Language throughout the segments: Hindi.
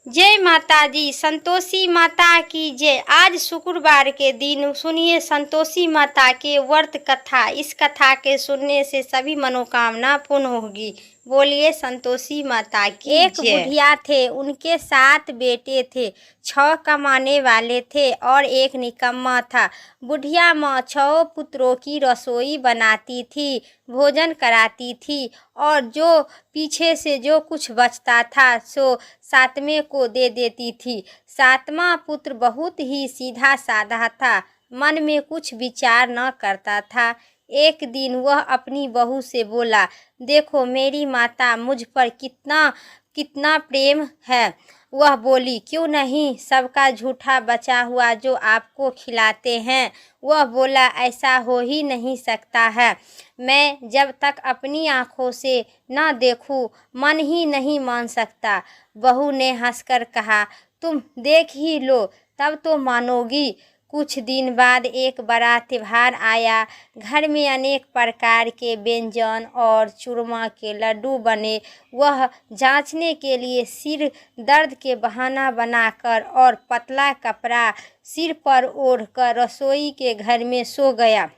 जय माता दी, संतोषी माता की जय। आज शुक्रवार के दिन सुनिए संतोषी माता के व्रत कथा। इस कथा के सुनने से सभी मनोकामना पूर्ण होगी। बोलिए संतोषी माता की जय। एक बुढ़िया थे, उनके 7 बेटे थे। 6 कमाने वाले थे और एक निकम्मा था। बुढ़िया माँ 6 पुत्रों की रसोई बनाती थी, भोजन कराती थी और जो पीछे से जो कुछ बचता था सो 7वें को दे देती थी। 7वां पुत्र बहुत ही सीधा साधा था, मन में कुछ विचार न करता था। एक दिन वह अपनी बहू से बोला, देखो मेरी माता मुझ पर कितना कितना प्रेम है। वह बोली, क्यों नहीं, सबका झूठा बचा हुआ जो आपको खिलाते हैं। वह बोला, ऐसा हो ही नहीं सकता है। मैं जब तक अपनी आँखों से न देखूं मन ही नहीं मान सकता। बहू ने हंसकर कहा, तुम देख ही लो तब तो मानोगी। कुछ दिन बाद एक बड़ा त्योहार आया। घर में अनेक प्रकार के व्यंजन और चूरमा के लड्डू बने। वह जांचने के लिए सिर दर्द के बहाना बनाकर और पतला कपड़ा सिर पर ओढ़कर रसोई के घर में सो गया।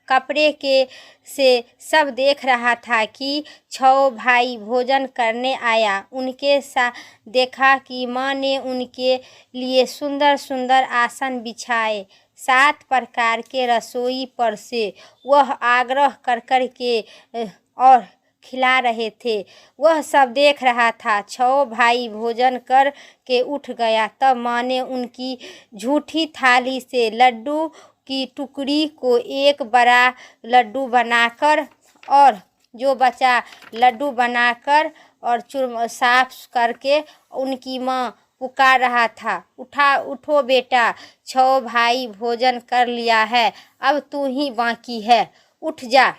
कपड़े के से सब देख रहा था कि 6 भाई भोजन करने आया। उनके साथ देखा कि माँ ने उनके लिए सुंदर सुंदर आसन बिछाए। 7 प्रकार के रसोई पर से वह आग्रह कर कर के और खिला रहे थे। वह सब देख रहा था। 6 भाई भोजन कर के उठ गया। तब माँ ने उनकी झूठी थाली से लड्डू की टुकड़ी को एक बड़ा लड्डू बनाकर और जो बचा लड्डू बनाकर और साफ करके उनकी माँ पुकार रहा था, उठो बेटा, 6 भाई भोजन कर लिया है, अब तू ही बाकी है, उठ जा,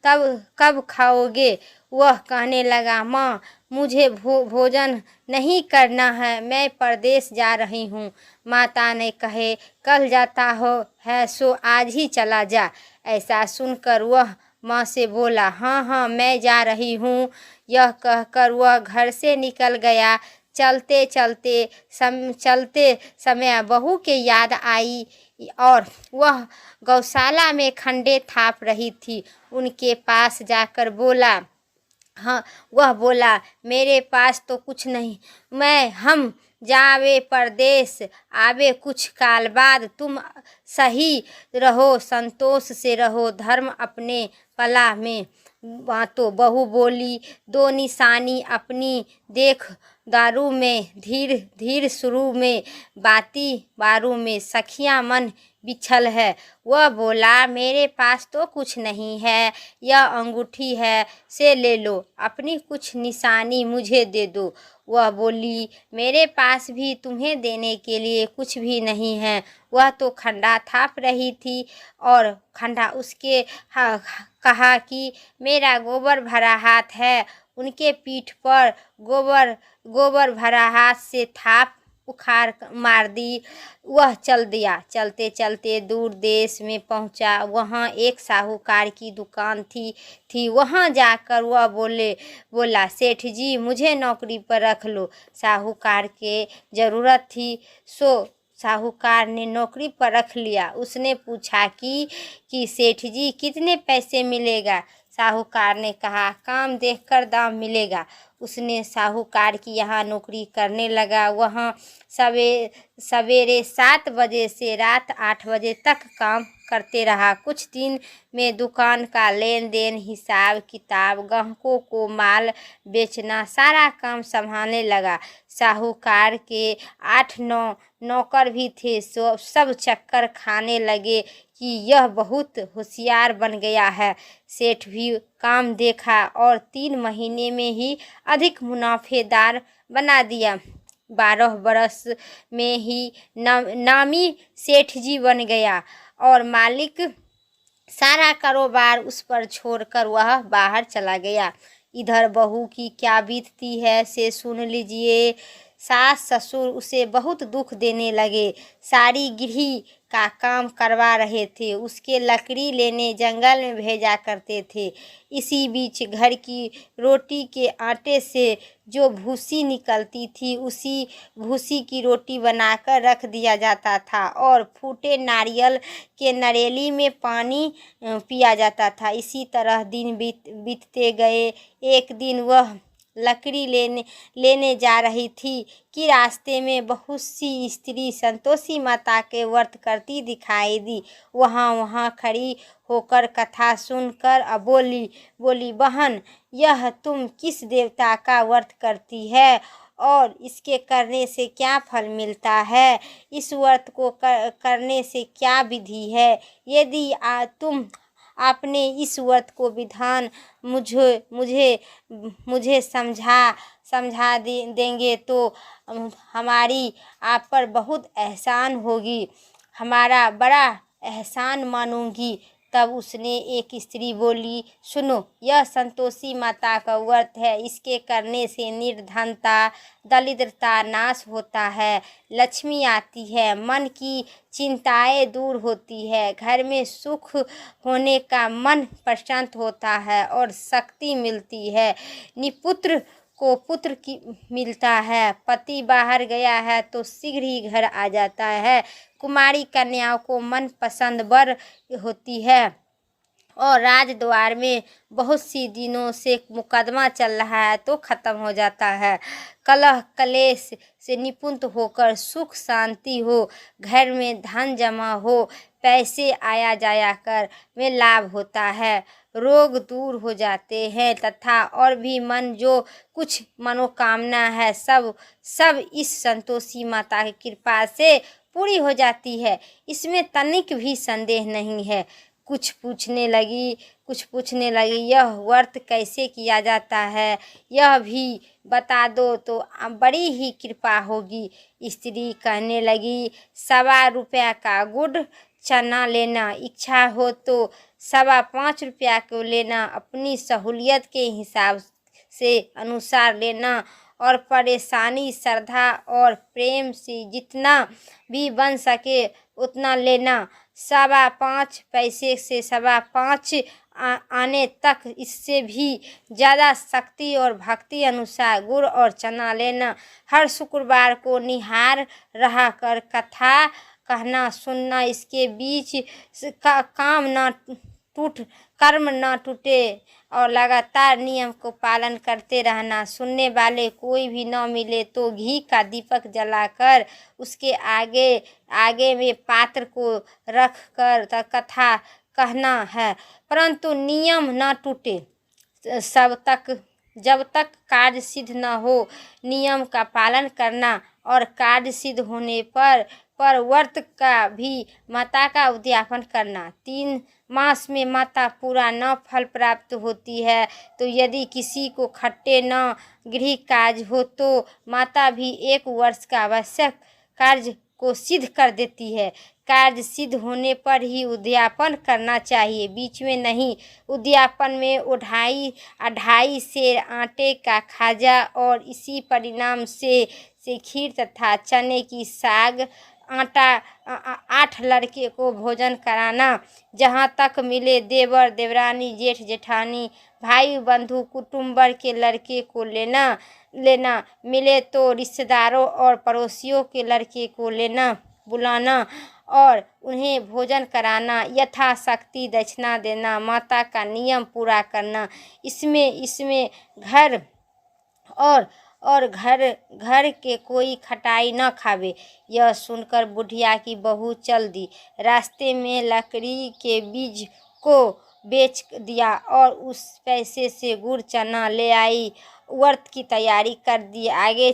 तब कब खाओगे। वह कहने लगा, माँ मुझे भोजन नहीं करना है, मैं परदेश जा रही हूँ। माता ने कहे, कल जाता हो है सो आज ही चला जा। ऐसा सुनकर वह माँ से बोला, हाँ हाँ मैं जा रही हूँ। यह कहकर वह घर से निकल गया। चलते समय बहू के याद आई और वह गौशाला में खंडे थाप रही थी। उनके पास जाकर बोला, हाँ, वह बोला, मेरे पास तो कुछ नहीं, हम जावे परदेश, आवे कुछ काल बाद, तुम सही रहो, संतोष से रहो, धर्म अपने पला में बाँटो। बहू बोली, 2 निशानी अपनी देख दारू में, धीर शुरू में, बाती बारू में, सखियाँ मन बिछल है। वह बोला, मेरे पास तो कुछ नहीं है, यह अंगूठी है, से ले लो, अपनी कुछ निशानी मुझे दे दो। वह बोली, मेरे पास भी तुम्हें देने के लिए कुछ भी नहीं है। वह तो खंडा थाप रही थी और खंडा उसके कहा कि मेरा गोबर भरा हाथ है। उनके पीठ पर गोबर भरा हाथ से थाप उखाड़ मार दी। वह चल दिया। चलते चलते दूर देश में पहुंचा। वहां एक साहूकार की दुकान थी। वहां जाकर वह बोला, सेठ जी मुझे नौकरी पर रख लो। साहूकार के ज़रूरत थी सो साहूकार ने नौकरी पर रख लिया। उसने पूछा कि सेठ जी कितने पैसे मिलेगा। साहूकार ने कहा, काम देखकर दाम मिलेगा। उसने साहूकार की यहाँ नौकरी करने लगा। वहाँ सवेरे 7 बजे से रात 8 बजे तक काम करते रहा। कुछ दिन में दुकान का लेन देन, हिसाब किताब, ग्राहकों को माल बेचना, सारा काम संभालने लगा। साहूकार के 8-9 नौकर भी थे। सब चक्कर खाने लगे कि यह बहुत होशियार बन गया है। सेठ भी काम देखा और 3 महीने में ही अधिक मुनाफेदार बना दिया। 12 बरस में ही नामी सेठ जी बन गया और मालिक सारा कारोबार उस पर छोड़कर वह बाहर चला गया। इधर बहू की क्या बीतती है से सुन लीजिए। सास ससुर उसे बहुत दुख देने लगे। सारी का काम करवा रहे थे, उसके लकड़ी लेने जंगल में भेजा करते थे। इसी बीच घर की रोटी के आटे से जो भूसी निकलती थी, उसी भूसी की रोटी बनाकर रख दिया जाता था और फूटे नारियल के नरेली में पानी पिया जाता था। इसी तरह दिन बीतते गए। एक दिन वह लकड़ी लेने जा रही थी कि रास्ते में बहुत सी स्त्री संतोषी माता के व्रत करती दिखाई दी। वहाँ खड़ी होकर कथा सुनकर बोली बहन, यह तुम किस देवता का व्रत करती है और इसके करने से क्या फल मिलता है? इस व्रत को करने से क्या विधि है? यदि तुम आपने इस व्रत को विधान मुझे समझा देंगे तो हमारी आप पर बहुत एहसान होगी, हमारा बड़ा एहसान मानूंगी। तब उसने एक स्त्री बोली, सुनो, यह संतोषी माता का व्रत है। इसके करने से निर्धनता, दरिद्रता नाश होता है, लक्ष्मी आती है, मन की चिंताएं दूर होती है, घर में सुख होने का मन प्रशांत होता है और शक्ति मिलती है। निपुत्र को पुत्र की मिलता है, पति बाहर गया है तो शीघ्र ही घर आ जाता है, कुमारी कन्याओं को मनपसंद वर होती है और राजद्वार में बहुत सी दिनों से मुकदमा चल रहा है तो खत्म हो जाता है। कलह कलेश से निपुण होकर सुख शांति हो, घर में धन जमा हो, पैसे आया जाया कर में लाभ होता है, रोग दूर हो जाते हैं तथा और भी मन जो कुछ मनोकामना है सब इस संतोषी माता की कृपा से पूरी हो जाती है। इसमें तनिक भी संदेह नहीं है। कुछ पूछने लगी, यह व्रत कैसे किया जाता है, यह भी बता दो तो बड़ी ही कृपा होगी। स्त्री कहने लगी, 1.25 रुपया का गुड़ चना लेना, इच्छा हो तो 5.25 रुपया को लेना, अपनी सहूलियत के हिसाब से अनुसार लेना और परेशानी श्रद्धा और प्रेम से जितना भी बन सके उतना लेना। 5.25 पैसे से 5.25 आने तक, इससे भी ज़्यादा शक्ति और भक्ति अनुसार गुड़ और चना लेना। हर शुक्रवार को निहार रहा कर कथा कहना सुनना, इसके बीच कर्म न टूटे और लगातार नियम को पालन करते रहना। सुनने वाले कोई भी न मिले तो घी का दीपक जलाकर उसके आगे में पात्र को रख कर कथा कहना है, परंतु नियम न टूटे जब तक कार्य सिद्ध न हो। नियम का पालन करना और कार्य सिद्ध होने पर व्रत का भी माता का उद्यापन करना। 3 मास में माता पूरा न फल प्राप्त होती है तो यदि किसी को खट्टे न गृह कार्य हो तो माता भी 1 वर्ष का आवश्यक कार्य को सिद्ध कर देती है। कार्य सिद्ध होने पर ही उद्यापन करना चाहिए, बीच में नहीं। उद्यापन में 2.5 सेर आटे का खाजा और इसी परिणाम से खीर तथा चने की साग आटा 8 लड़के को भोजन कराना। जहाँ तक मिले देवर देवरानी जेठ जेठानी भाई बंधु कुटुंबर के लड़के को लेना मिले तो रिश्तेदारों और पड़ोसियों के लड़के को बुलाना और उन्हें भोजन कराना। यथाशक्ति दक्षिणा देना, माता का नियम पूरा करना। इसमें घर के कोई खटाई न खावे। यह सुनकर बुढ़िया की बहू चल दी, रास्ते में लकड़ी के बीज को बेच दिया और उस पैसे से गुड़ चना ले आई, व्रत की तैयारी कर दी। आगे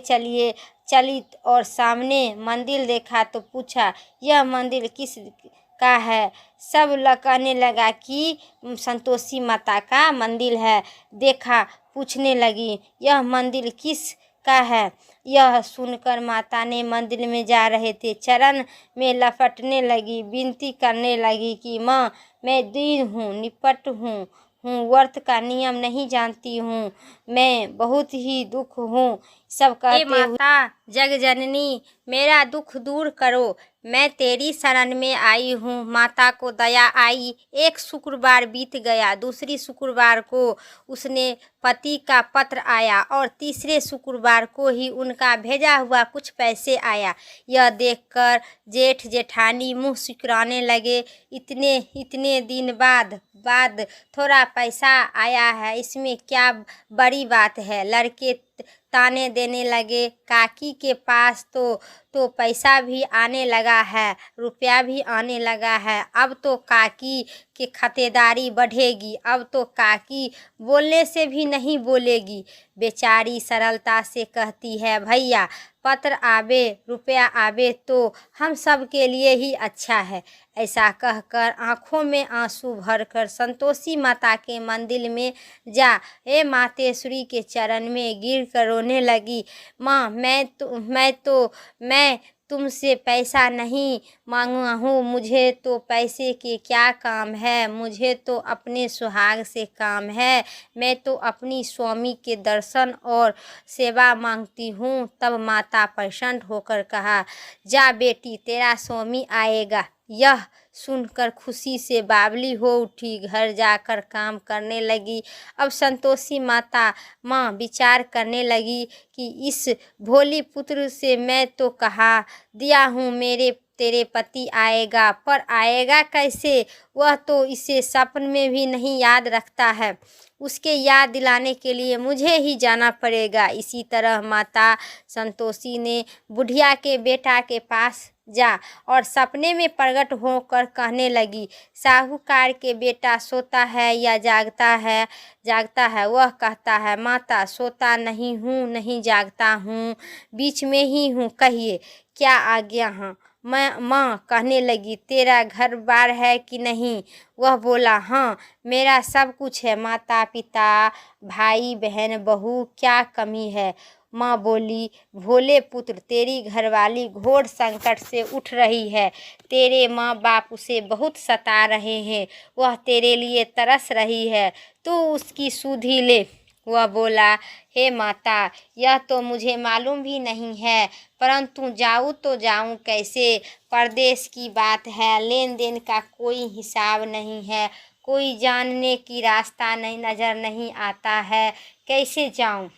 चली और सामने मंदिर देखा तो पूछा, यह मंदिर किस का है? सब कहने लगा कि संतोषी माता का मंदिर है। देखा, पूछने लगी, यह मंदिर किस का है? यह सुनकर माता ने मंदिर में जा रहे थे चरण में लपटने लगी, विनती करने लगी कि माँ, मैं दीन हूँ, निपट हूँ, व्रत का नियम नहीं जानती हूँ, मैं बहुत ही दुख हूँ। सब कहते, माता जग जननी, मेरा दुख दूर करो, मैं तेरी शरण में आई हूँ। माता को दया आई। एक शुक्रवार बीत गया, दूसरी शुक्रवार को उसने पति का पत्र आया और तीसरे शुक्रवार को ही उनका भेजा हुआ कुछ पैसे आया। यह देखकर जेठ जेठानी मुँह सिकुड़ाने लगे। इतने इतने दिन बाद थोड़ा पैसा आया है, इसमें क्या बड़ी बात है। लड़के ताने देने लगे। काकी के पास तो पैसा भी आने लगा है, रुपया भी आने लगा है। अब तो काकी की खातिरदारी बढ़ेगी। अब तो काकी बोलने से भी नहीं बोलेगी। बेचारी सरलता से कहती है, भैया पत्र आवे रुपया आवे तो हम सब के लिए ही अच्छा है। ऐसा कहकर आंखों में आंसू भरकर संतोषी माता के मंदिर में जा हे मातेश्वरी के चरण में गिर कर रोने लगी। माँ मैं तुमसे पैसा नहीं मांगा हूँ। मुझे तो पैसे के क्या काम है, मुझे तो अपने सुहाग से काम है। मैं तो अपनी स्वामी के दर्शन और सेवा मांगती हूँ। तब माता प्रसन्न होकर कहा, जा बेटी तेरा स्वामी आएगा। यह सुनकर खुशी से बावली हो उठी। घर जाकर काम करने लगी। अब संतोषी माँ विचार करने लगी कि इस भोली पुत्र से मैं तो कहा दिया हूँ तेरे पति आएगा, पर आएगा कैसे? वह तो इसे सपन में भी नहीं याद रखता है। उसके याद दिलाने के लिए मुझे ही जाना पड़ेगा। इसी तरह माता संतोषी ने बुढ़िया के बेटा के पास जा और सपने में प्रकट होकर कहने लगी, साहूकार के बेटा सोता है या जागता है? वह कहता है, माता सोता नहीं हूँ, नहीं जागता हूँ, बीच में ही हूँ, कहिए क्या आज्ञा है? माँ कहने लगी, तेरा घर बार है कि नहीं? वह बोला, हाँ मेरा सब कुछ है, माता पिता भाई बहन बहू, क्या कमी है? माँ बोली, भोले पुत्र तेरी घरवाली घोर संकट से उठ रही है। तेरे माँ बाप उसे बहुत सता रहे हैं। वह तेरे लिए तरस रही है, तू उसकी सुधि ले। वह बोला, हे माता यह तो मुझे मालूम भी नहीं है, परंतु जाऊँ तो जाऊँ कैसे? परदेश की बात है, लेन देन का कोई हिसाब नहीं है, कोई जानने की रास्ता नहीं नज़र नहीं आता है, कैसे जाऊँ?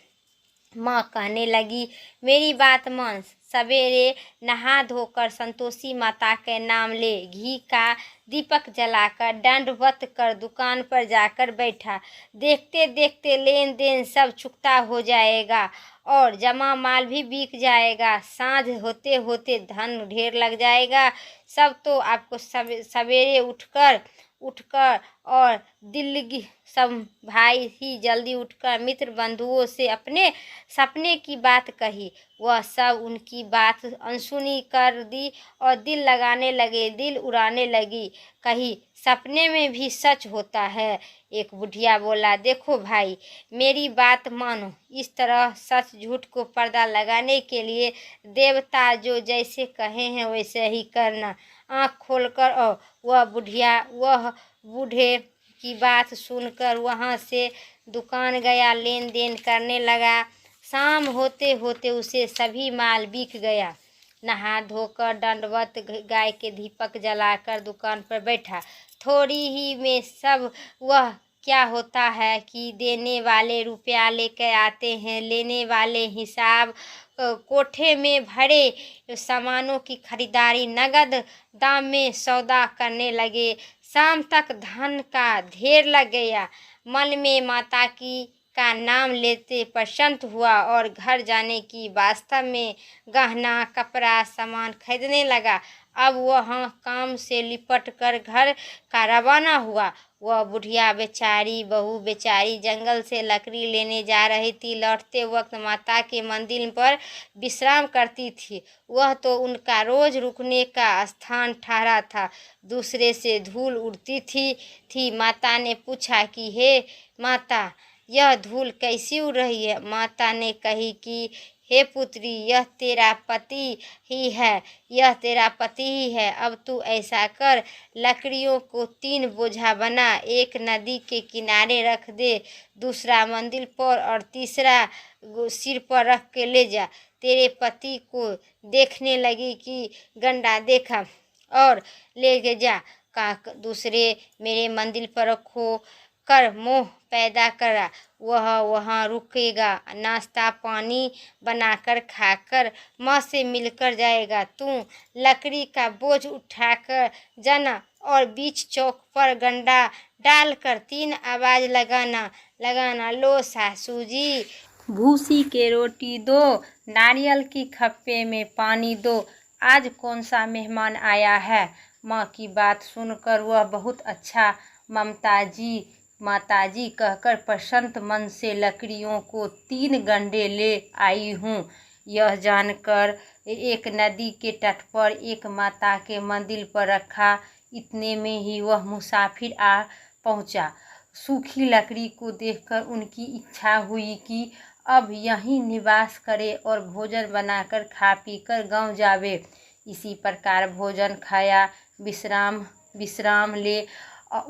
माँ कहने लगी, मेरी बात मान। सवेरे नहा धोकर संतोषी माता के नाम ले, घी का दीपक जलाकर दंडवत कर दुकान पर जाकर बैठा। देखते देखते लेन देन सब चुकता हो जाएगा और जमा माल भी बिक जाएगा। सांझ होते होते धन ढेर लग जाएगा। सब तो आपको सवेरे उठकर और दिल्ली सब भाई ही जल्दी उठकर मित्र बंधुओं से अपने सपने की बात कही। वह सब उनकी बात अनसुनी कर दी और दिल लगाने लगे, दिल उड़ाने लगी। कही, सपने में भी सच होता है। एक बुढ़िया बोला, देखो भाई मेरी बात मानो, इस तरह सच झूठ को पर्दा लगाने के लिए देवता जो जैसे कहे हैं वैसे ही करना। आँख खोलकर और वह बूढ़े की बात सुनकर वहाँ से दुकान गया, लेन देन करने लगा। शाम होते होते उसे सभी माल बिक गया। नहा धोकर दंडवत गाय के दीपक जलाकर दुकान पर बैठा। थोड़ी ही में सब वह क्या होता है कि देने वाले रुपया लेकर आते हैं, लेने वाले हिसाब कोठे में भरे सामानों की खरीदारी नगद दाम में सौदा करने लगे। शाम तक धन का ढेर लग गया। मन में माता का नाम लेते प्रसन्न हुआ और घर जाने की वास्तव में गहना कपड़ा सामान खरीदने लगा। अब वह काम से लिपट कर घर का रवाना हुआ। वह बुढ़िया बेचारी बहू बेचारी जंगल से लकड़ी लेने जा रही थी। लौटते वक्त माता के मंदिर पर विश्राम करती थी। वह तो उनका रोज रुकने का स्थान ठहरा था। दूसरे से धूल उड़ती थी। माता ने पूछा कि हे माता यह धूल कैसी उड़ रही है? माता ने कही कि हे पुत्री यह तेरा पति ही है। अब तू ऐसा कर, लकड़ियों को 3 बोझा बना, एक नदी के किनारे रख दे, दूसरा मंदिर पर और तीसरा सिर पर रख के ले जा। तेरे पति को देखने लगी कि गंडा देखा और ले जा का दूसरे मेरे मंदिर पर रखो कर मोह पैदा करा, वह वहाँ रुकेगा, नाश्ता पानी बनाकर खाकर माँ से मिलकर जाएगा। तू लकड़ी का बोझ उठाकर जाना और बीच चौक पर गंडा डालकर 3 आवाज लगाना, लो सासू जी भूसी के रोटी दो, नारियल की खप्पे में पानी दो, आज कौन सा मेहमान आया है। माँ की बात सुनकर वह बहुत अच्छा माताजी कहकर प्रसन्न मन से लकड़ियों को 3 गंडे ले आई हूँ। यह जानकर एक नदी के तट पर एक माता के मंदिर पर रखा। इतने में ही वह मुसाफिर आ पहुँचा। सूखी लकड़ी को देखकर उनकी इच्छा हुई कि अब यहीं निवास करे और भोजन बनाकर खा पीकर गांव जावे। इसी प्रकार भोजन खाया, विश्राम ले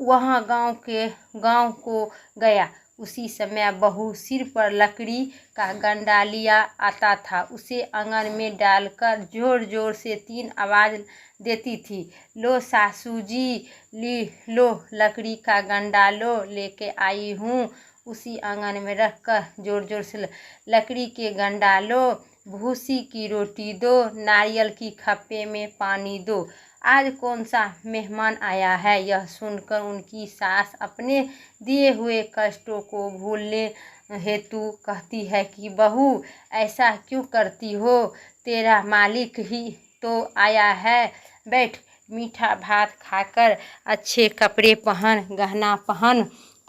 वहाँ गांव को गया। उसी समय बहू सिर पर लकड़ी का गंडा लिया आता था। उसे आंगन में डालकर जोर जोर से 3 आवाज देती थी, लो सासू जी, लो लकड़ी का गंडा लो, लेके आई हूँ। उसी आंगन में रखकर जोर जोर से लकड़ी के गंडा लो, भूसी की रोटी दो, नारियल की खप्पे में पानी दो, आज कौन सा मेहमान आया है। यह सुनकर उनकी सास अपने दिए हुए कष्टों को भूलने हेतु कहती है कि बहू ऐसा क्यों करती हो, तेरा मालिक ही तो आया है, बैठ मीठा भात खाकर अच्छे कपड़े पहन, गहना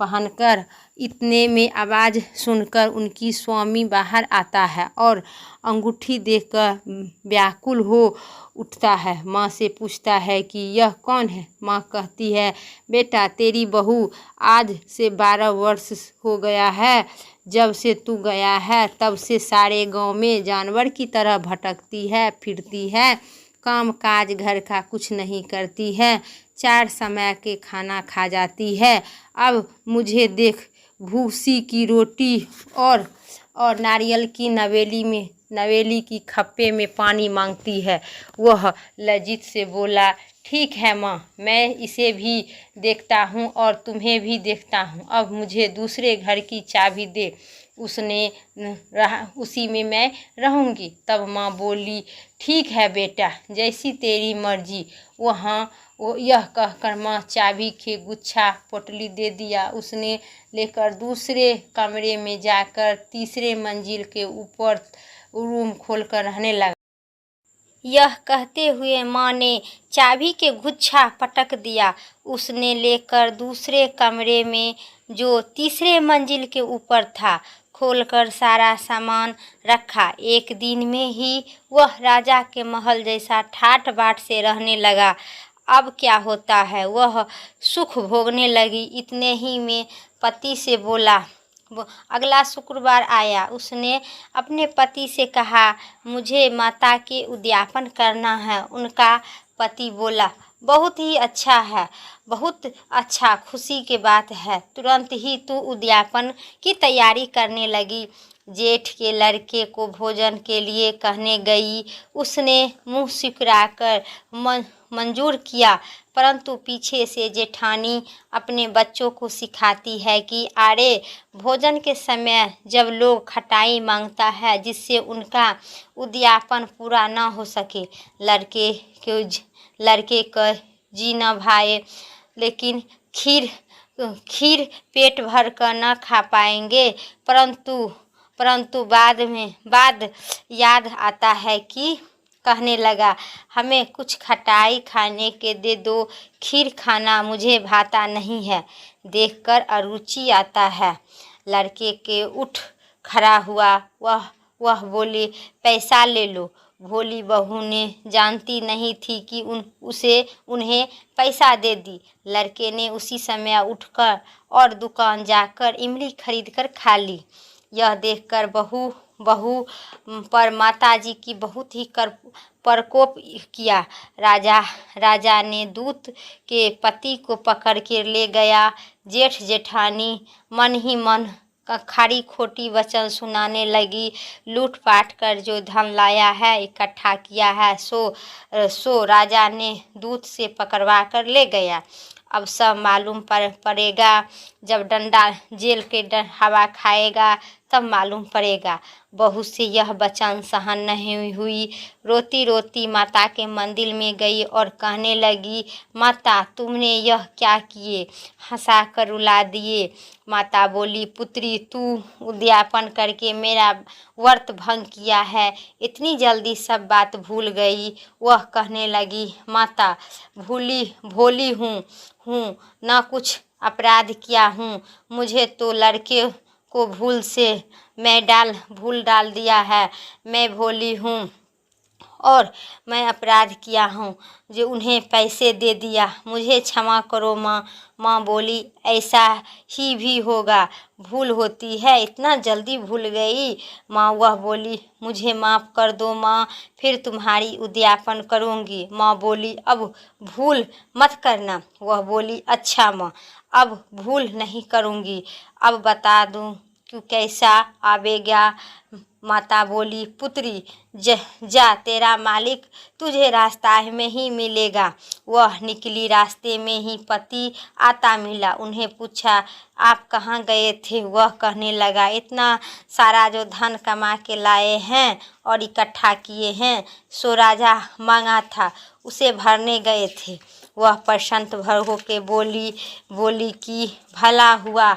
पहनकर। इतने में आवाज़ सुनकर उनकी स्वामी बाहर आता है और अंगूठी देखकर व्याकुल हो उठता है। माँ से पूछता है कि यह कौन है। माँ कहती है, बेटा तेरी बहू आज से 12 वर्ष हो गया है। जब से तू गया है तब से सारे गांव में जानवर की तरह भटकती है, फिरती है, काम काज घर का कुछ नहीं करती है, 4 समय के खाना खा जाती है। अब मुझे देख भूसी की रोटी और नारियल की नवेली की खप्पे में पानी मांगती है। वह लज्जित से बोला, ठीक है माँ, मैं इसे भी देखता हूँ और तुम्हें भी देखता हूँ, अब मुझे दूसरे घर की चाबी दे, उसी में मैं रहूँगी। तब माँ बोली, ठीक है बेटा, जैसी तेरी मर्जी। यह कहकर माँ चाबी के गुच्छा पोटली दे दिया। उसने लेकर दूसरे कमरे में जाकर तीसरे मंजिल के ऊपर रूम खोलकर रहने लगा। यह कहते हुए माँ ने चाबी के गुच्छा पटक दिया। उसने लेकर दूसरे कमरे में जो तीसरे मंजिल के ऊपर था खोलकर सारा सामान रखा। एक दिन में ही वह राजा के महल जैसा ठाट बाट से रहने लगा। अब क्या होता है, वह सुख भोगने लगी। इतने ही में पति से बोला, अगला शुक्रवार आया। उसने अपने पति से कहा, मुझे माता के उद्यापन करना है। उनका पति बोला, बहुत ही अच्छा है, बहुत अच्छा, खुशी की बात है। तुरंत ही तू उद्यापन की तैयारी करने लगी। जेठ के लड़के को भोजन के लिए कहने गई। उसने मुंह सिकुड़ाकर मंजूर किया, परंतु पीछे से जेठानी अपने बच्चों को सिखाती है कि अरे भोजन के समय जब लोग खटाई मांगता है जिससे उनका उद्यापन पूरा ना हो सके, लड़के का जी न भाए, लेकिन खीर पेट भर कर न खा पाएंगे। परंतु बाद याद आता है कि कहने लगा, हमें कुछ खटाई खाने के दे दो, खीर खाना मुझे भाता नहीं है, देखकर अरुचि आता है। लड़के के उठ खड़ा हुआ। वह बोले, पैसा ले लो। भोली बहू ने जानती नहीं थी कि उन्हें पैसा दे दी। लड़के ने उसी समय उठकर और दुकान जाकर इमली खरीद कर खा ली। यह देखकर बहू पर माताजी की बहुत ही प्रकोप किया। राजा ने दूत के पति को पकड़ के ले गया। जेठ जेठानी मन ही मन खरी खोटी वचन सुनाने लगी। लूटपाट कर जो धन लाया है, इकट्ठा किया है, सो राजा ने दूत से पकड़वा कर ले गया। अब सब मालूम पड़ेगा। जब डंडा जेल के हवा खाएगा तब मालूम पड़ेगा। बहू से यह वचन सहन नहीं हुई। रोती रोती माता के मंदिर में गई और कहने लगी, माता तुमने यह क्या किए, हंसा कर रुला दिए। माता बोली, पुत्री तू उद्यापन करके मेरा व्रत भंग किया है, इतनी जल्दी सब बात भूल गई। वह कहने लगी, माता भोली हूँ ना कुछ अपराध किया हूँ। मुझे तो लड़के को भूल डाल दिया है। मैं भोली हूँ और मैं अपराध किया हूँ जो उन्हें पैसे दे दिया। मुझे क्षमा करो माँ। माँ बोली, ऐसा ही भी होगा, भूल होती है, इतना जल्दी भूल गई। माँ वह बोली, मुझे माफ़ कर दो माँ, फिर तुम्हारी उद्यापन करूँगी। माँ बोली, अब भूल मत करना। वह बोली, अच्छा माँ, अब भूल नहीं करूँगी। अब बता दूँ क्यों कैसा आवेगा। माता बोली, पुत्री जा, तेरा मालिक तुझे रास्ता में ही मिलेगा। वह निकली, रास्ते में ही पति आता मिला। उन्हें पूछा, आप कहाँ गए थे? वह कहने लगा, इतना सारा जो धन कमा के लाए हैं और इकट्ठा किए हैं, सो राजा मांगा था, उसे भरने गए थे। वह प्रसन्न भर होके बोली कि भला हुआ,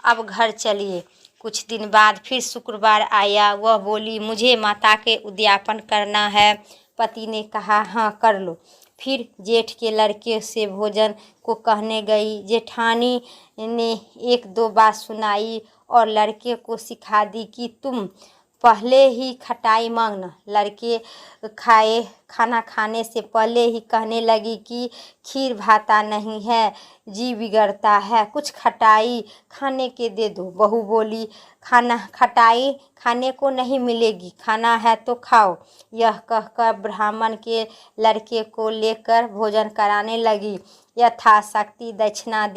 अब घर चलिए। कुछ दिन बाद फिर शुक्रवार आया। वह बोली, मुझे माता के उद्यापन करना है। पति ने कहा, हाँ कर लो। फिर जेठ के लड़के से भोजन को कहने गई। जेठानी ने एक दो बात सुनाई और लड़के को सिखा दी कि तुम पहले ही खटाई मांगना। लड़के खाना खाने से पहले ही कहने लगी कि खीर भाता नहीं है, जी बिगड़ता है, कुछ खटाई खाने के दे दो। बहू बोली, खटाई खाने को नहीं मिलेगी, खाना है तो खाओ। यह कहकर ब्राह्मण के लड़के को लेकर भोजन कराने लगी। यथाशक्ति दक्षिणा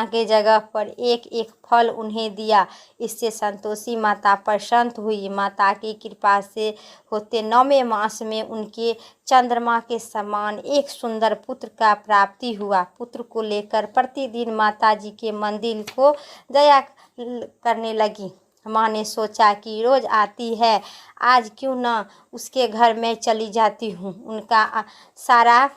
के जगह पर एक एक फल उन्हें दिया। इससे संतोषी माता प्रसन्न हुई। माता की कृपा से होते 9वें मास में उनके चंद्रमा के समान एक सुंदर पुत्र का प्राप्ति हुआ। पुत्र को लेकर प्रतिदिन माता जी के मंदिर को जाया करने लगी। माँ ने सोचा कि रोज आती है, आज क्यों ना उसके घर में चली जाती हूँ, उनका सारा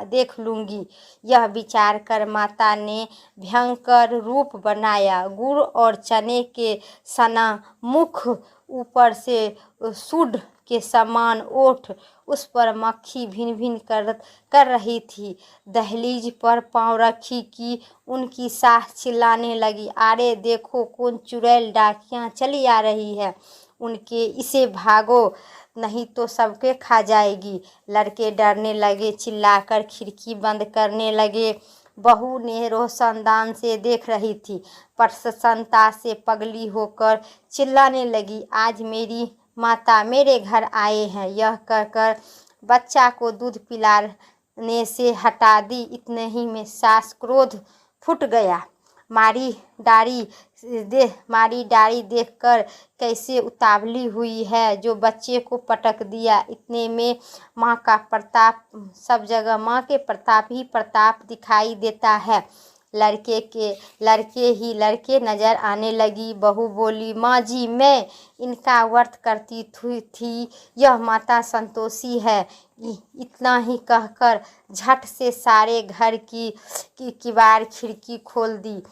देख लूँगी। यह विचार कर माता ने भयंकर रूप बनाया। गुड़ और चने के सना मुख, ऊपर से सूंड के समान ओठ, उस पर मक्खी भिन भिन कर रही थी। दहलीज पर पाँव रखी कि उनकी सास चिल्लाने लगी, अरे देखो कौन चुड़ैल डाकियाँ चली आ रही है, उनके इसे भागो नहीं तो सबके खा जाएगी। लड़के डरने लगे, चिल्लाकर खिड़की बंद करने लगे। बहू ने रोशनदान से देख रही थी, प्रसन्नता से पगली होकर चिल्लाने लगी, आज मेरी माता मेरे घर आए हैं। यह कहकर बच्चा को दूध पिलाने से हटा दी। इतने ही में सास क्रोध फूट गया। मारी डारी देखकर कैसे उतावली हुई है, जो बच्चे को पटक दिया। इतने में माँ का प्रताप, सब जगह माँ के प्रताप ही प्रताप दिखाई देता है। लड़के नजर आने लगी। बहू बोली, माँ जी मैं इनका व्रत करती थी, यह माता संतोषी है। इतना ही कहकर झट से सारे घर की किवाड़ खिड़की खोल दी।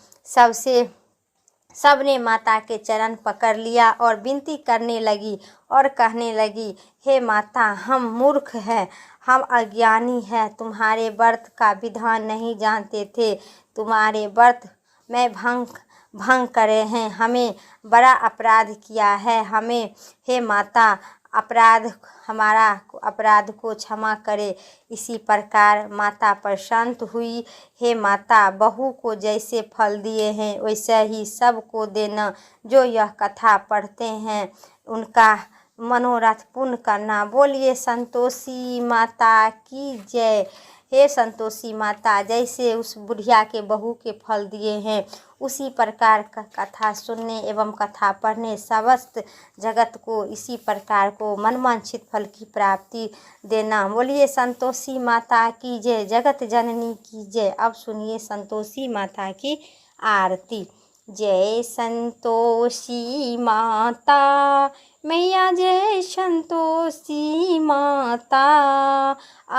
सबने माता के चरण पकड़ लिया और विनती करने लगी और कहने लगी, हे माता, हम मूर्ख हैं, हम अज्ञानी हैं, तुम्हारे व्रत का विधान नहीं जानते थे, तुम्हारे व्रत में भंग करे हैं, हमें बड़ा अपराध किया है, हमें हे माता हमारा अपराध को क्षमा करे। इसी प्रकार माता प्रसन्न हुई। हे माता, बहू को जैसे फल दिए हैं वैसे ही सबको देना। जो यह कथा पढ़ते हैं उनका मनोरथ पूर्ण करना। बोलिए संतोषी माता की जय। हे संतोषी माता, जैसे उस बुढ़िया के बहू के फल दिए हैं उसी प्रकार का कथा सुनने एवं कथा पढ़ने समस्त जगत को इसी प्रकार को मनवांछित फल की प्राप्ति देना। बोलिए संतोषी माता की जय, जगत जननी की जय। अब सुनिए संतोषी माता की आरती। जय संतोषी माता मैया, जय संतोषी माता।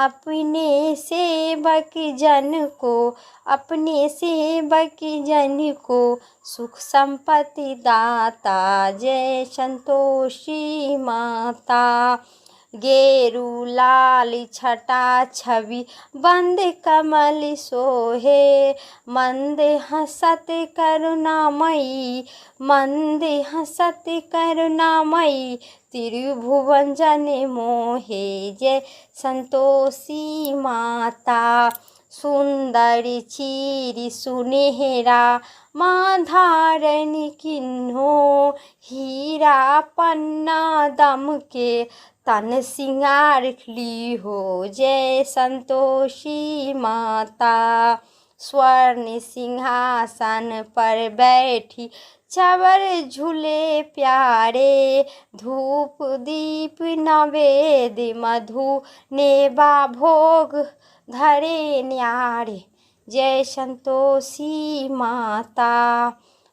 अपने सेवक जन को, अपने सेवक जन को सुख संपत्ति दाता। जय संतोषी माता। गेरू लाल छटा छवि बंद कमल सोहे। मंद हसत करुणामयी, मंद हसत करुणामयी त्रिभुवन जन मोहे। जय संतोषी माता। सुंदर चीर सुनहरा माँ धारण किन्हो। हीरा पन्ना दम के तन सिंगार ली हो। जय संतोषी माता। स्वर्ण सिंहासन पर बैठी चवर झूले प्यारे। धूप दीप नवेद मधु नेबा भोग धरे न्यारे। जय संतोषी माता।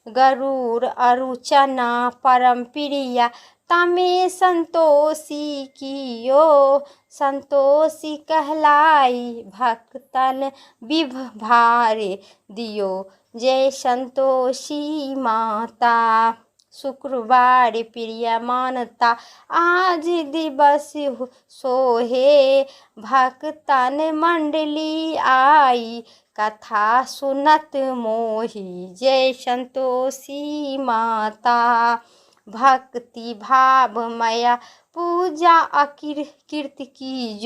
गरुड़ अरुचना परम प्रिया तमे संतोषी कियो। संतोषी कहलाई भक्तन विभ भारे दियो। जय संतोषी माता। शुक्रवार प्रिय मानता आज दिवस सोहे। भक्तन मंडली आई कथा सुनत मोही। जय संतोषी माता। भक्ति भाव मया पूजा कीर्ति की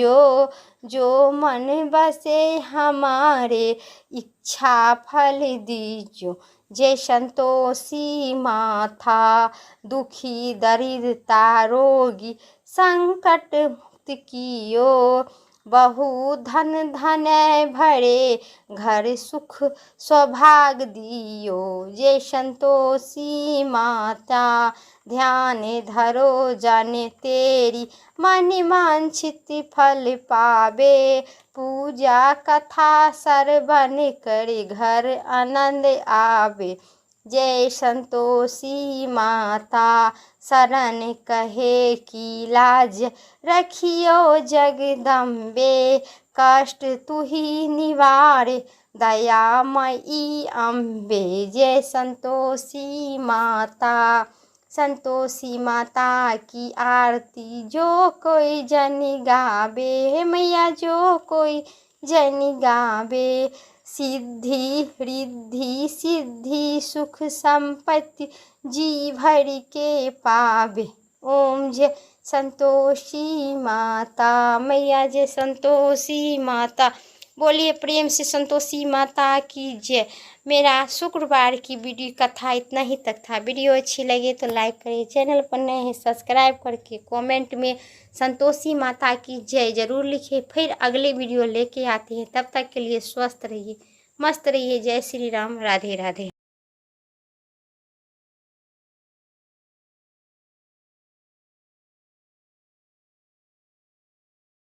जो मन बसे हमारे इच्छा फल दीजो। जय संतोषी माता। दुखी दरिद्रता रोगी संकट मुक्त कियो। बहु धन धन भरे घर सुख सौभाग दियो। जय संतोषी माता। ध्यान धरो जाने तेरी मन वांछित फल पावे। पूजा कथा सरवन करे घर आनंद आवे। जय संतोषी माता। शरण कहे की लाज रखियो जगदम्बे। कष्ट तू ही निवारे दयामयी अम्बे। जय संतोषी माता। संतोषी माता की आरती जो कोई जन गावे। मैया जो कोई जन गावे। सिद्धि रिद्धि सिद्धि सुख संपत्ति जी भर के पावे। ओम जय संतोषी माता मैया, जय संतोषी माता। बोलिए प्रेम से संतोषी माता की जय। मेरा शुक्रवार की वीडियो कथा इतना ही तक था। वीडियो अच्छी लगे तो लाइक करिए, चैनल पर नए हैं सब्सक्राइब करके कमेंट में संतोषी माता की जय ज़रूर लिखिए। फिर अगले वीडियो लेके आते हैं, तब तक के लिए स्वस्थ रहिए, मस्त रहिए। जय श्री राम, राधे राधे।